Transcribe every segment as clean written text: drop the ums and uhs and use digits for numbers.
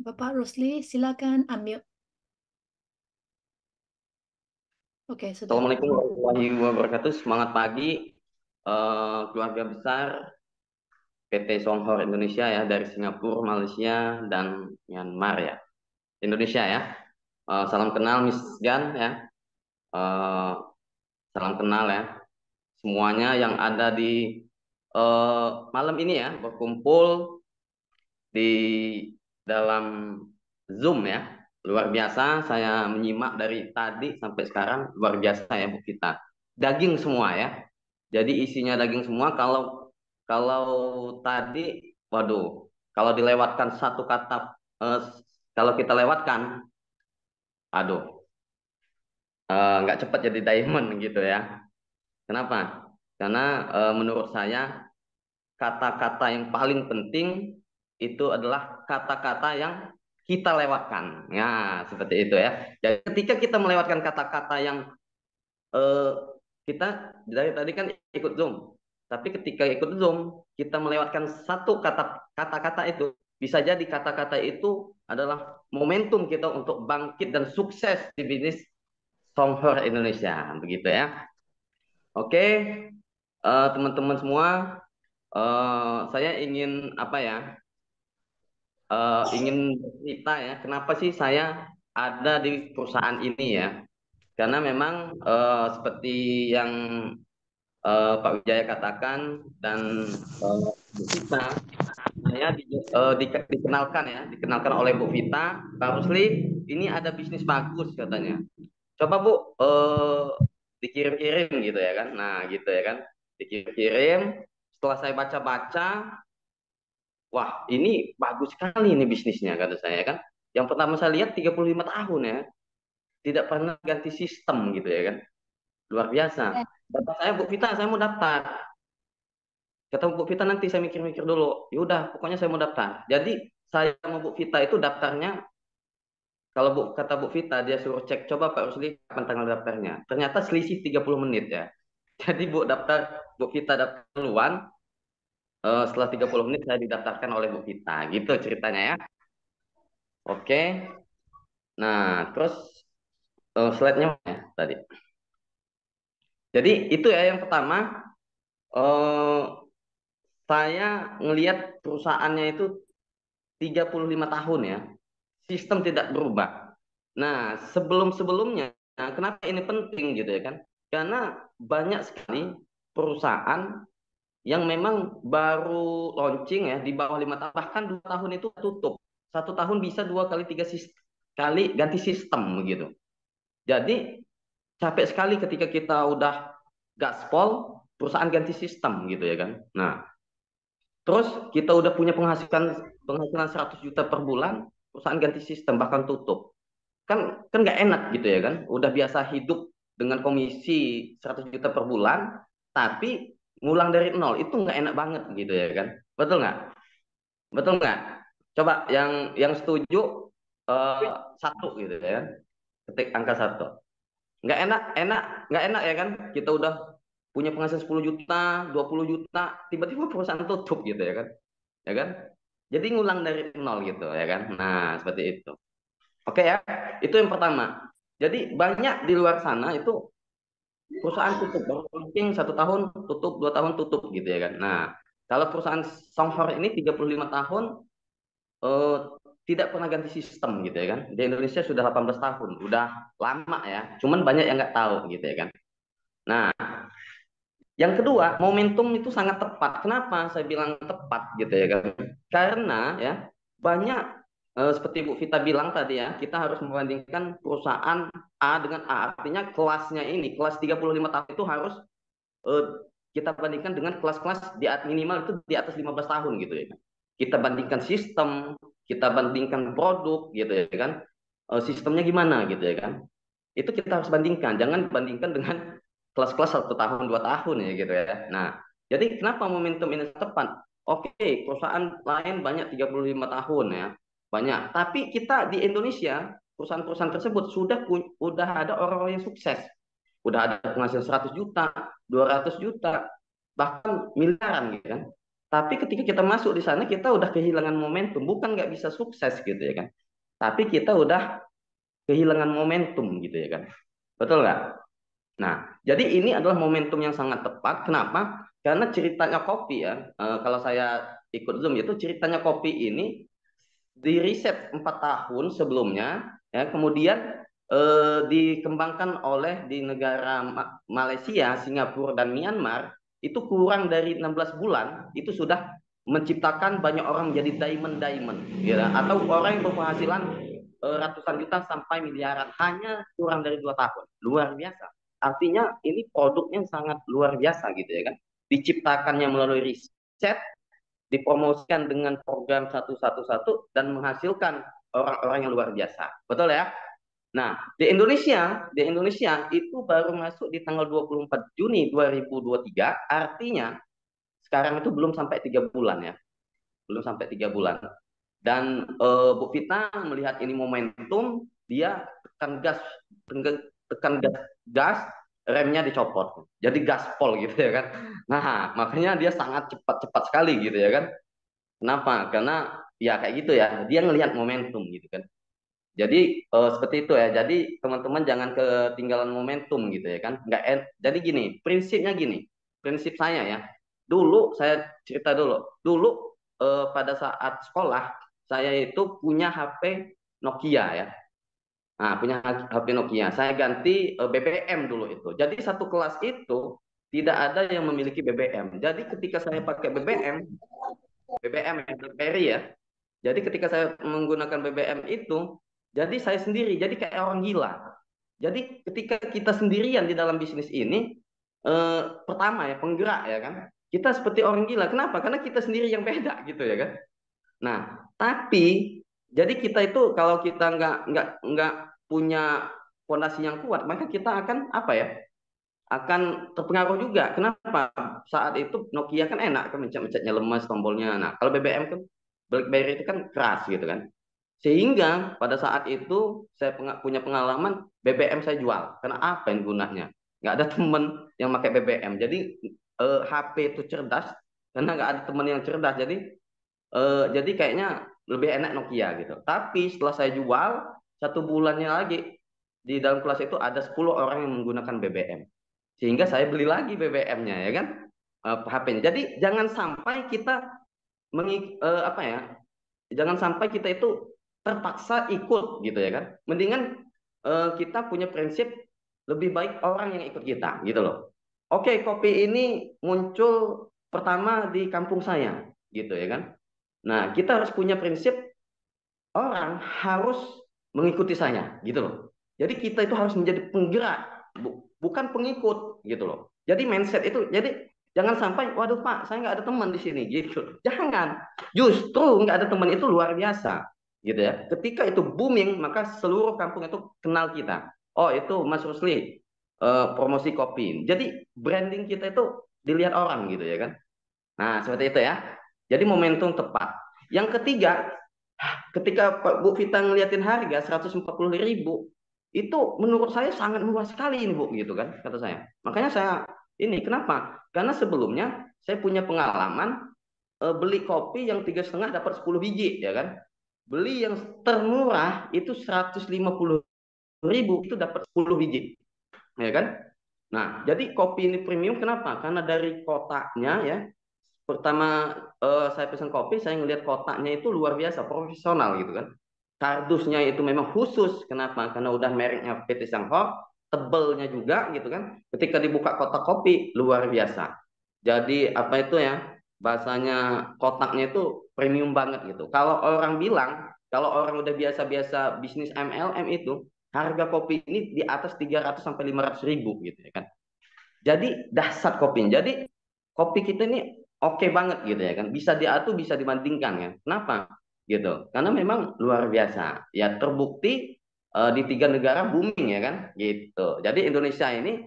Bapak Rusli, silakan unmute. Oke, sudah. Assalamualaikum warahmatullahi wabarakatuh. Semangat pagi, keluarga besar PT Songhor Indonesia ya dari Singapura, Malaysia, dan Myanmar ya. Indonesia ya. Salam kenal Miss Gan ya. Eh, Salam kenal ya. Semuanya yang ada di malam ini ya berkumpul di dalam Zoom ya. Luar biasa, saya menyimak dari tadi sampai sekarang luar biasa ya Bu kita. Daging semua ya. Jadi isinya daging semua. Kalau kalau tadi, waduh, kalau dilewatkan satu kata, kalau kita lewatkan, aduh, nggak cepat jadi diamond gitu ya. Kenapa? Karena menurut saya kata-kata yang paling penting itu adalah kata-kata yang kita lewatkan. Ya, seperti itu ya. Jadi ketika kita melewatkan kata-kata yang eh, kita dari tadi kan ikut Zoom. Tapi ketika ikut Zoom, kita melewatkan satu kata-kata itu, bisa jadi kata-kata itu adalah momentum kita untuk bangkit dan sukses di bisnis Songhor Indonesia, begitu ya. Oke, teman-teman semua, saya ingin apa ya? Ingin cerita ya, kenapa sih saya ada di perusahaan ini ya? Karena memang seperti yang Pak Wijaya katakan dan Bu Vita, saya dikenalkan ya, dikenalkan oleh Bu Vita, Pak Rusli, ini ada bisnis bagus katanya. Coba Bu, dikirim-kirim gitu ya kan? Nah gitu ya kan, dikirim-kirim. Setelah saya baca-baca, wah ini bagus sekali ini bisnisnya kata saya kan. Yang pertama saya lihat 35 tahun ya, tidak pernah ganti sistem gitu ya kan. Luar biasa. Kata saya Bu Vita, saya mau daftar. Kata Bu Vita nanti saya mikir-mikir dulu. Ya udah, pokoknya saya mau daftar. Jadi saya sama Bu Vita itu daftarnya, kalau kata Bu Vita dia suruh cek coba Pak Rusli kapan tanggal daftarnya. Ternyata selisih 30 menit ya. Jadi Bu Vita daftar duluan, setelah 30 menit saya didaftarkan oleh Bu Vita. Gitu ceritanya ya. Oke. Nah, terus slide-nya ya tadi. Jadi itu ya yang pertama, eh, saya ngelihat perusahaannya itu 35 tahun ya. Sistem tidak berubah. Nah, sebelum-sebelumnya, nah, kenapa ini penting gitu ya kan? Karena banyak sekali perusahaan yang memang baru launching ya di bawah 5 tahun, bahkan 2 tahun itu tutup. 1 tahun bisa 2 kali 3 kali ganti sistem begitu. Jadi capek sekali ketika kita udah gaspol, perusahaan ganti sistem gitu ya kan. Nah, terus kita udah punya penghasilan penghasilan 100 juta per bulan, perusahaan ganti sistem bahkan tutup. Kan nggak enak gitu ya kan, udah biasa hidup dengan komisi 100 juta per bulan tapi ngulang dari nol itu nggak enak banget gitu ya kan, betul nggak coba yang setuju, eh, satu gitu ya kan, ketik angka satu. Nggak enak ya kan, kita udah punya penghasilan 10 juta 20 juta tiba-tiba perusahaan tutup gitu ya kan, jadi ngulang dari nol gitu ya kan. Nah seperti itu. Oke ya, itu yang pertama. Jadi banyak di luar sana itu perusahaan tutup, baru launching 1 tahun tutup, 2 tahun tutup gitu ya kan. Nah, kalau perusahaan Songhor ini 35 tahun, eh, tidak pernah ganti sistem gitu ya kan. Di Indonesia sudah 18 tahun, udah lama ya. Cuman banyak yang nggak tahu gitu ya kan. Nah, yang kedua, momentum itu sangat tepat. Kenapa saya bilang tepat gitu ya kan? Karena ya banyak, seperti Bu Vita bilang tadi ya, kita harus membandingkan perusahaan A dengan A. Artinya kelasnya ini, kelas 35 tahun itu harus, eh, kita bandingkan dengan kelas-kelas minimal itu di atas 15 tahun gitu ya kan. Kita bandingkan sistem, kita bandingkan produk gitu ya kan. Sistemnya gimana gitu ya kan. Itu kita harus bandingkan, jangan bandingkan dengan kelas-kelas 1 tahun 2 tahun ya gitu ya. Nah, jadi kenapa momentum ini tepat? Oke, perusahaan lain banyak 35 tahun ya, banyak. Tapi kita di Indonesia, perusahaan-perusahaan tersebut sudah ada orang-orang yang sukses, udah ada penghasilan 100 juta, 200 juta, bahkan miliaran gitu kan. Tapi ketika kita masuk di sana, kita udah kehilangan momentum. Bukan nggak bisa sukses gitu ya kan. Tapi kita udah kehilangan momentum gitu ya kan. Betul nggak? Nah, jadi ini adalah momentum yang sangat tepat. Kenapa? Karena ceritanya kopi ya. Kalau saya ikut Zoom itu ceritanya kopi ini di riset 4 tahun sebelumnya, ya, kemudian dikembangkan oleh di negara Malaysia, Singapura, dan Myanmar, itu kurang dari 16 bulan, itu sudah menciptakan banyak orang menjadi diamond, ya, atau orang yang berpenghasilan ratusan juta sampai miliaran hanya kurang dari 2 tahun. Luar biasa. Artinya ini produknya sangat luar biasa gitu ya kan. Diciptakannya melalui riset, dipromosikan dengan program 111 dan menghasilkan orang-orang yang luar biasa. Betul ya? Nah, di Indonesia itu baru masuk di tanggal 24 Juni 2023, artinya sekarang itu belum sampai 3 bulan ya, belum sampai 3 bulan. Dan Bu Vita melihat ini momentum, dia tekan gas, remnya dicopot. Jadi gaspol gitu ya kan. Nah, makanya dia sangat cepat-cepat sekali gitu ya kan. Kenapa? Karena ya kayak gitu ya, dia ngelihat momentum gitu kan. Jadi seperti itu ya. Jadi teman-teman jangan ketinggalan momentum gitu ya kan. Jadi gini, prinsipnya gini. Prinsip saya ya. Dulu saya cerita dulu. Dulu pada saat sekolah saya itu punya HP Nokia ya. Nah, punya HP Nokia. Saya ganti BBM dulu itu. Jadi satu kelas itu tidak ada yang memiliki BBM. Jadi ketika saya pakai BBM ya, BlackBerry ya. Jadi ketika saya menggunakan BBM itu, jadi saya sendiri, jadi kayak orang gila. Jadi ketika kita sendirian di dalam bisnis ini, pertama ya penggerak ya kan, kita seperti orang gila. Kenapa? Karena kita sendiri yang beda gitu ya kan. Nah, tapi jadi kita itu kalau kita nggak punya fondasi yang kuat, maka kita akan apa ya? Akan terpengaruh juga. Kenapa? Saat itu Nokia kan enak kan mencet-mencetnya lemas tombolnya. Nah, kalau BBM kan BlackBerry itu kan keras gitu kan. Sehingga pada saat itu saya punya pengalaman BBM saya jual. Karena apa yang gunanya? Nggak ada temen yang pakai BBM. Jadi HP itu cerdas karena nggak ada temen yang cerdas. Jadi kayaknya lebih enak Nokia gitu. Tapi setelah saya jual 1 bulannya lagi di dalam kelas itu ada 10 orang yang menggunakan BBM. Sehingga saya beli lagi BBM-nya ya kan, HP-nya. Jadi jangan sampai kita apa ya? Jangan sampai kita itu terpaksa ikut gitu ya kan. Mendingan kita punya prinsip lebih baik orang yang ikut kita gitu loh. Oke, kopi ini muncul pertama di kampung saya gitu ya kan. Nah, kita harus punya prinsip orang harus mengikuti saya gitu loh. Jadi kita itu harus menjadi penggerak, bukan pengikut gitu loh. Jadi mindset itu, jadi jangan sampai, waduh Pak, saya nggak ada teman di sini gitu. Jangan, justru nggak ada teman itu luar biasa gitu ya. Ketika itu booming, maka seluruh kampung itu kenal kita. Oh itu Mas Rusli, promosi kopi. Jadi branding kita itu dilihat orang gitu ya kan. Nah seperti itu ya. Jadi momentum tepat. Yang ketiga, ketika Pak Bu Vita ngeliatin harga 140.000 itu menurut saya sangat murah sekali ini Bu gitu kan kata saya. Makanya saya ini kenapa? Karena sebelumnya saya punya pengalaman beli kopi yang 3,5 dapat 10 biji ya kan. Beli yang termurah itu 150.000 itu dapat 10 biji ya kan. Nah, jadi kopi ini premium kenapa? Karena dari kotaknya ya. Pertama saya pesan kopi, saya ngelihat kotaknya itu luar biasa, profesional gitu kan. Kardusnya itu memang khusus. Kenapa? Karena udah mereknya PT Shanghai, tebelnya juga gitu kan. Ketika dibuka kotak kopi, luar biasa. Jadi apa itu ya? Bahasanya kotaknya itu premium banget gitu. Kalau orang bilang, kalau orang udah biasa-biasa bisnis MLM itu, harga kopi ini di atas 300 sampai 500 ribu gitu ya kan. Jadi dahsyat kopinya. Jadi kopi kita ini oke banget gitu ya kan. Bisa diatur, bisa dibandingkan kan. Kenapa? Gitu. Karena memang luar biasa. Ya terbukti di 3 negara booming ya kan. Gitu. Jadi Indonesia ini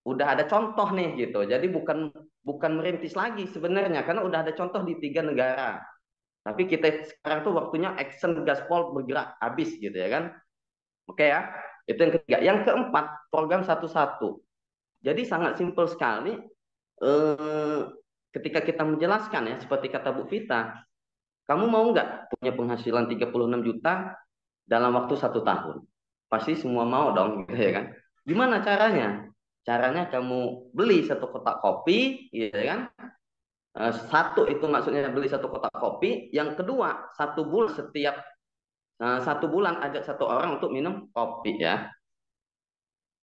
udah ada contoh nih gitu. Jadi bukan bukan merintis lagi sebenarnya karena udah ada contoh di 3 negara. Tapi kita sekarang tuh waktunya action gaspol bergerak habis gitu ya kan. Oke ya. Itu yang ketiga. Yang keempat, program satu-satu. Jadi sangat simpel sekali. Eh, ketika kita menjelaskan ya, seperti kata Bu Vita, kamu mau nggak punya penghasilan 36 juta dalam waktu 1 tahun? Pasti semua mau dong, gitu ya kan? Gimana caranya? Caranya kamu beli satu kotak kopi, gitu ya kan? Satu itu maksudnya beli satu kotak kopi. Yang kedua, 1 bulan setiap 1 bulan ajak satu orang untuk minum kopi ya.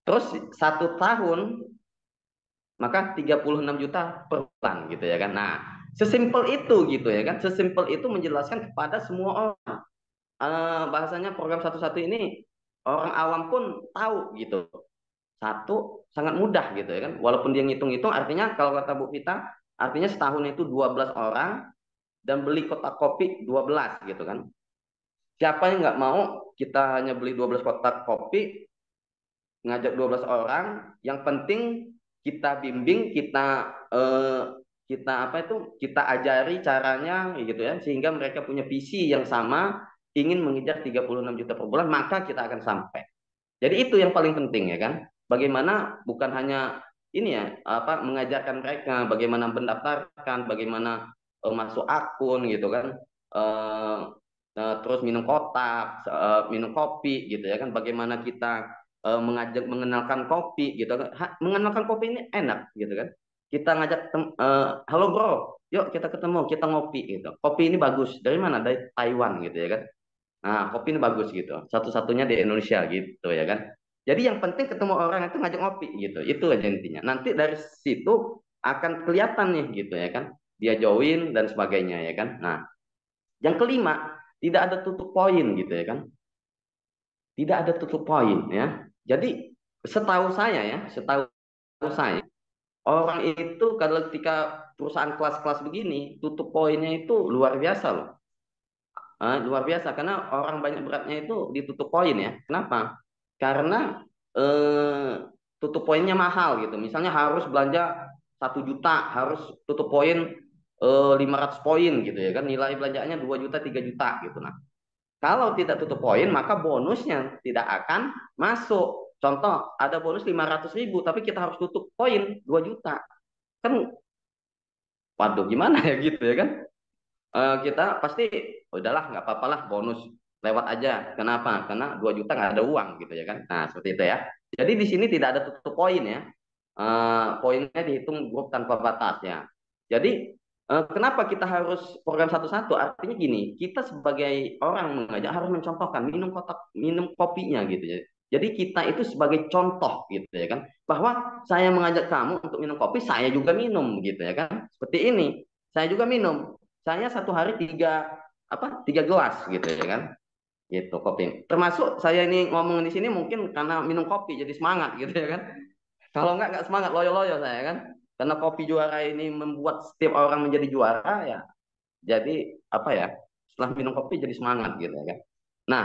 Terus 1 tahun maka 36 juta per bulan gitu ya kan. Nah, sesimpel itu gitu ya kan. Sesimpel itu menjelaskan kepada semua orang. Bahasanya program satu-satu ini orang awam pun tahu gitu. Satu sangat mudah gitu ya kan. Walaupun dia ngitung-ngitung artinya kalau kata Bu Vita artinya setahun itu 12 orang dan beli kotak kopi 12 gitu kan. Siapa yang nggak mau kita hanya beli 12 kotak kopi, ngajak 12 orang, yang penting kita bimbing, kita apa itu, kita ajari caranya gitu ya, sehingga mereka punya visi yang sama, ingin mengejar 36 juta per bulan, maka kita akan sampai. Jadi itu yang paling penting ya kan. Bagaimana bukan hanya ini ya, apa mengajarkan mereka bagaimana mendaftarkan, bagaimana masuk akun gitu kan. Eh, Terus minum kotak, minum kopi gitu ya kan. Bagaimana kita mengajak mengenalkan kopi gitu kan. Mengenalkan kopi ini enak gitu kan. Kita ngajak halo bro, yuk kita ketemu, kita ngopi gitu. Kopi ini bagus. Dari mana? Dari Taiwan gitu ya kan. Nah, kopi ini bagus gitu. Satu-satunya di Indonesia gitu ya kan. Jadi yang penting ketemu orang itu ngajak ngopi gitu. Itu aja intinya. Nanti dari situ akan kelihatan nih gitu ya kan. Dia join dan sebagainya ya kan. Nah, yang kelima, tidak ada tutup poin gitu ya kan. Tidak ada tutup poin ya. Jadi setahu saya ya, setahu saya orang itu kalau ketika perusahaan kelas-kelas begini, tutup poinnya itu luar biasa loh. Luar biasa karena orang banyak beratnya itu ditutup poin ya. Kenapa? Karena eh, tutup poinnya mahal gitu. Misalnya harus belanja 1 juta, harus tutup poin 500 poin gitu ya kan. Nilai belanjaannya 2 juta, 3 juta gitu. Nah, kalau tidak tutup poin maka bonusnya tidak akan masuk. Contoh, ada bonus 500.000 tapi kita harus tutup poin 2 juta. Kan waduh gimana ya gitu ya kan? Kita pasti udahlah nggak apa-apa lah bonus lewat aja. Kenapa? Karena 2 juta nggak ada uang gitu ya kan. Nah seperti itu ya. Jadi di sini tidak ada tutup poin ya. Poinnya dihitung grup tanpa batas ya. Jadi kenapa kita harus program satu-satu? Artinya gini, kita sebagai orang mengajak harus mencontohkan minum kopinya gitu ya. Jadi kita itu sebagai contoh gitu ya kan, bahwa saya mengajak kamu untuk minum kopi, saya juga minum gitu ya kan. Seperti ini, saya juga minum. Saya satu hari 3 gelas gitu ya kan, gitu kopi. Termasuk saya ini ngomong di sini mungkin karena minum kopi jadi semangat gitu ya kan. Kalau nggak semangat loyo-loyo saya kan. Karena kopi juara ini membuat setiap orang menjadi juara ya. Jadi apa ya? Setelah minum kopi jadi semangat gitu ya kan. Nah,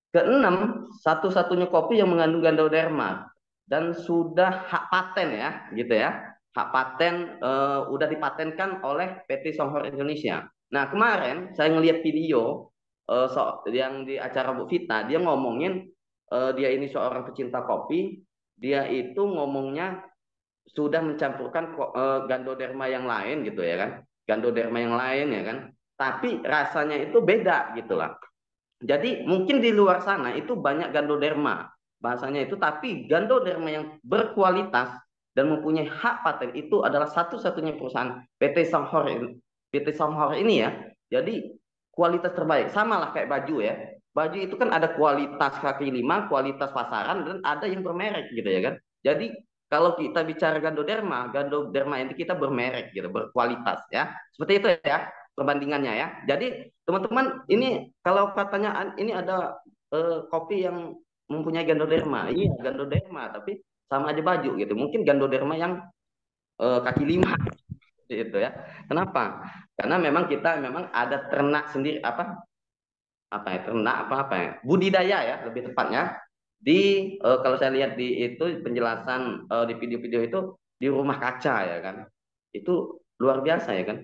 keenam, satu-satunya kopi yang mengandung ganoderma dan sudah hak paten ya, gitu ya. Hak paten udah dipatenkan oleh PT Songhor Indonesia. Nah, kemarin saya ngelihat video yang di acara Bu Vita, dia ngomongin dia ini seorang pecinta kopi, dia itu ngomongnya sudah mencampurkan gandoderma yang lain gitu ya kan. Gandoderma yang lain ya kan. Tapi rasanya itu beda gitu lah. Jadi mungkin di luar sana itu banyak gandoderma bahasanya itu, tapi gandoderma yang berkualitas dan mempunyai hak paten itu adalah satu-satunya perusahaan PT Songhor ini ya. Jadi kualitas terbaik, sama lah kayak baju ya. Baju itu kan ada kualitas kaki lima, kualitas pasaran, dan ada yang bermerek gitu ya kan. Jadi kalau kita bicara gandoderma, gandoderma ini kita bermerek gitu, berkualitas ya. Seperti itu ya perbandingannya ya. Jadi teman-teman ini kalau katanya ini ada kopi yang mempunyai gandoderma, iya gandoderma, tapi sama aja baju gitu. Mungkin gandoderma yang kaki lima gitu ya. Kenapa? Karena memang kita memang ada ternak sendiri apa ya ternak apa ya budidaya ya lebih tepatnya di kalau saya lihat di itu penjelasan di video-video itu di rumah kaca ya kan. Itu luar biasa ya kan.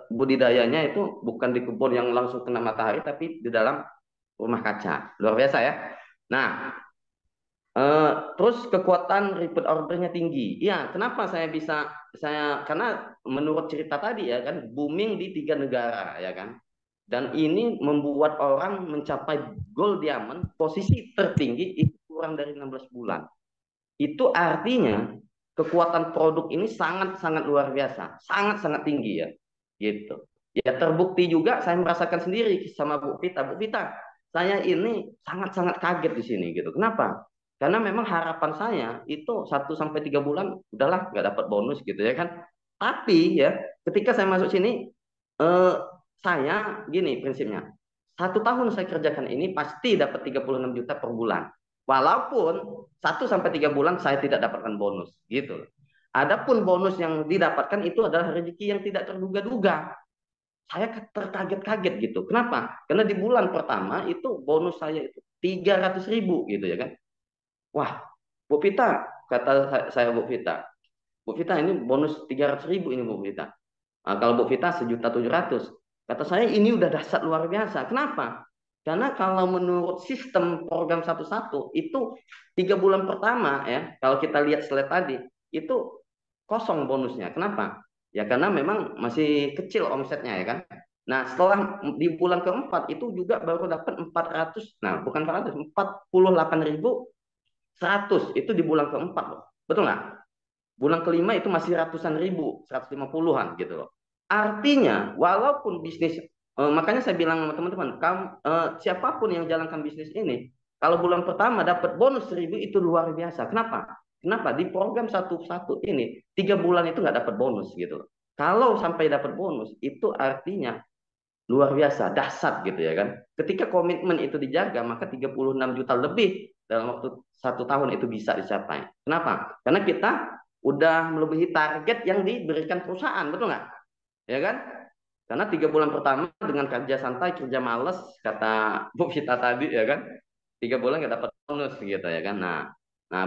Budidayanya itu bukan di kebun yang langsung kena matahari tapi di dalam rumah kaca. Luar biasa ya. Nah, Terus kekuatan repeat ordernya tinggi. Ya, kenapa saya bisa karena menurut cerita tadi ya kan booming di 3 negara ya kan. Dan ini membuat orang mencapai gold diamond posisi tertinggi itu kurang dari 16 bulan. Itu artinya kekuatan produk ini sangat-sangat luar biasa, sangat-sangat tinggi ya. Gitu. Ya terbukti juga saya merasakan sendiri sama Bu Vita. Bu Vita, saya ini sangat-sangat kaget di sini gitu. Kenapa? Karena memang harapan saya itu 1 sampai 3 bulan udahlah nggak dapat bonus gitu ya kan. Tapi ya ketika saya masuk sini eh, saya gini prinsipnya. 1 tahun saya kerjakan ini pasti dapat 36 juta per bulan. Walaupun 1 sampai 3 bulan saya tidak dapatkan bonus gitu. Adapun bonus yang didapatkan itu adalah rezeki yang tidak terduga-duga. Saya terkaget-kaget gitu. Kenapa? Karena di bulan pertama itu bonus saya itu 300 ribu gitu ya kan. Wah, Bu Vita, kata saya Bu Vita. Bu Vita ini bonus 300 ribu ini Bu Vita. Nah, kalau Bu Vita 1.700.000. Kata saya ini udah dahsyat luar biasa. Kenapa? Karena kalau menurut sistem program 11 itu 3 bulan pertama ya, kalau kita lihat slide tadi, itu kosong bonusnya. Kenapa? Ya karena memang masih kecil omsetnya ya kan. Nah setelah di bulan keempat itu juga baru dapat 400, nah bukan 400, 48.100 itu di bulan keempat loh. Betul nggak? Bulan kelima itu masih ratusan ribu, 150-an gitu loh. Artinya, walaupun bisnis, makanya saya bilang sama teman-teman, siapapun yang jalankan bisnis ini, kalau bulan pertama dapat bonus 1.000 itu luar biasa. Kenapa? Kenapa? Di program satu-satu ini, 3 bulan itu nggak dapat bonus gitu loh. Kalau sampai dapat bonus, itu artinya luar biasa, dahsyat gitu ya kan. Ketika komitmen itu dijaga, maka 36 juta lebih dalam waktu 1 tahun itu bisa dicapai. Kenapa? Karena kita udah melebihi target yang diberikan perusahaan, betul nggak? Ya kan? Karena 3 bulan pertama dengan kerja santai, kerja males, kata Bu Vita tadi ya kan, 3 bulan nggak dapat bonus gitu ya kan. Nah,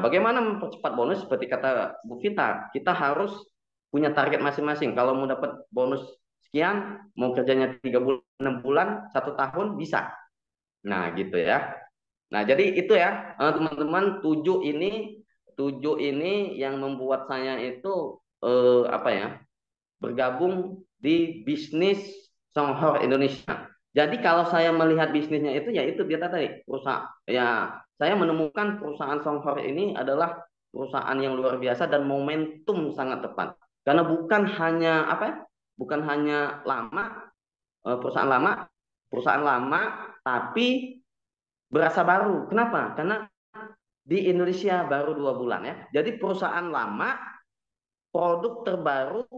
bagaimana mempercepat bonus? Seperti kata Bu Vita, kita harus punya target masing-masing. Kalau mau dapat bonus sekian, mau kerjanya 3 bulan, 6 bulan, 1 tahun bisa. Nah, gitu ya. Nah, jadi itu ya teman-teman, tujuh ini yang membuat saya itu apa ya, bergabung di bisnis Songhor Indonesia. Jadi kalau saya melihat bisnisnya itu ya itu dia tadi perusahaan ya, saya menemukan perusahaan Songhor ini adalah perusahaan yang luar biasa dan momentum sangat tepat. Karena bukan hanya apa ya, bukan hanya lama, perusahaan lama tapi berasa baru. Kenapa? Karena di Indonesia baru 2 bulan ya. Jadi perusahaan lama, produk terbaru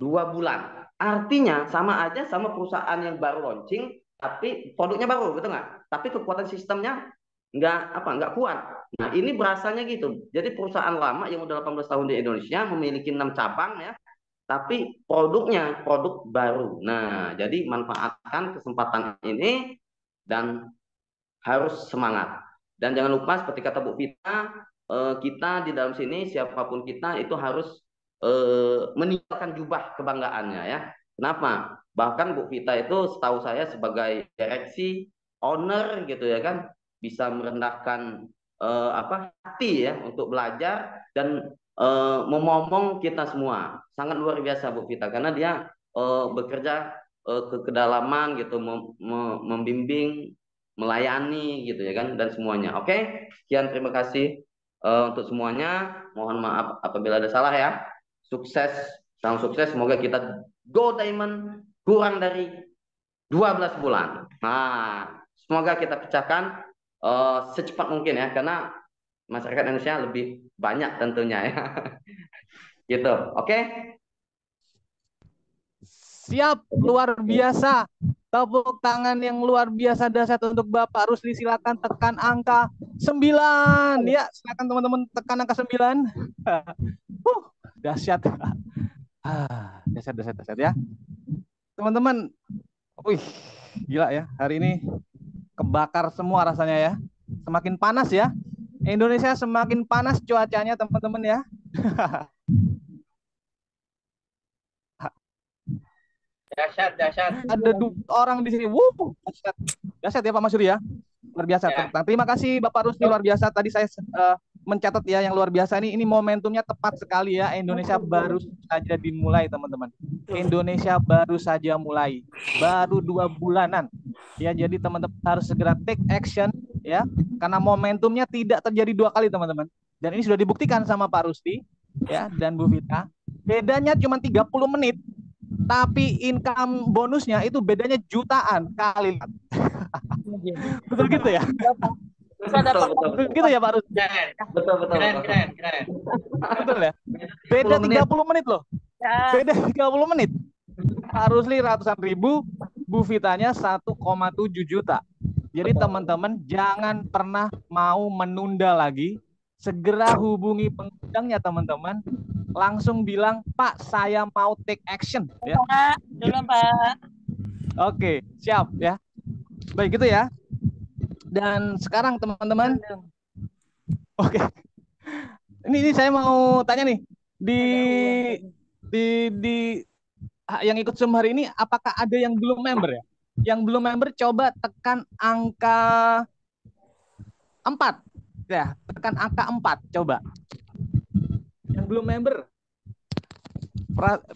2 bulan. Artinya sama aja sama perusahaan yang baru launching, tapi produknya baru, betul nggak? Tapi kekuatan sistemnya nggak kuat. Nah ini berasanya gitu. Jadi perusahaan lama yang udah 18 tahun di Indonesia memiliki 6 cabang ya, tapi produknya produk baru. Nah jadi manfaatkan kesempatan ini dan harus semangat. Dan jangan lupa seperti kata Bu Vita, kita di dalam sini siapapun kita itu harus meninggalkan jubah kebanggaannya ya. Kenapa? Bahkan Bu Vita itu setahu saya sebagai direksi, owner gitu ya kan, bisa merendahkan hati ya untuk belajar dan memomong kita semua. Sangat luar biasa Bu Vita karena dia bekerja ke kedalaman gitu, membimbing, melayani gitu ya kan dan semuanya. Oke, sekian terima kasih untuk semuanya. Mohon maaf apabila ada salah ya. Sukses, salam sukses. Semoga kita go diamond kurang dari 12 bulan. Nah, semoga kita pecahkan secepat mungkin ya karena masyarakat Indonesia lebih banyak tentunya ya. Gitu. Oke. Siap, luar biasa. Tepuk tangan yang luar biasa dahsyat untuk Bapak Rusli. Silakan tekan angka 9. Ya, silakan teman-teman tekan angka 9. Dahsyat. Dahsyat ya. Teman-teman, wih, gila ya. Hari ini kebakar semua rasanya ya. Semakin panas ya. Indonesia semakin panas cuacanya teman-teman ya. Dahsyat. Ada 2 orang di sini. Dahsyat ya Pak Masyuri ya. Luar biasa. Ya. Terima kasih Bapak Rusli, luar biasa. Tadi saya mencatat ya yang luar biasa nih. Ini momentumnya tepat sekali ya. Indonesia baru saja dimulai, teman-teman. Indonesia baru saja mulai, baru 2 bulanan. Ya, jadi teman-teman harus segera take action ya, karena momentumnya tidak terjadi 2 kali, teman-teman. Dan ini sudah dibuktikan sama Pak Rusdi ya dan Bu Vita. Bedanya cuma 30 menit, tapi income bonusnya itu bedanya jutaan kali. Betul gitu ya? Betul, betul, Betul gitu ya Pak Rusdi? Keren, betul, betul, keren, betul. keren, keren. Betul ya? Beda 10 menit. 30 menit loh. Beda 30 menit. Pak Rusli ratusan ribu, Bu Vitanya 1,7 juta. Jadi teman-teman jangan pernah mau menunda lagi. Segera hubungi pengundangnya, teman-teman. Langsung bilang, Pak, saya mau take action. Ya. Pak, dulu Pak. Oke, siap ya. Baik gitu ya. Dan sekarang teman-teman, oke. Ini saya mau tanya nih, di yang ikut Zoom hari ini, apakah ada yang belum member ya? Yang belum member coba tekan angka 4. Ya, tekan angka 4 coba. Yang belum member.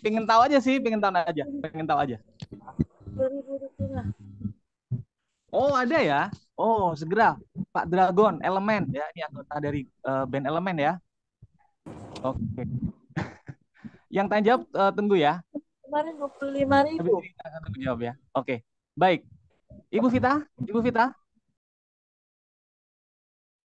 Pengen tahu aja sih, pengen tahu aja. Oh, ada ya? Oh, segera Pak Dragon Elemen ya, ini anggota dari band Elemen ya. Oke. Yang tanya jawab tunggu ya. Kemarin 25.000. Habis ini akan tunggu jawab ya. Oke. Baik. Ibu Vita?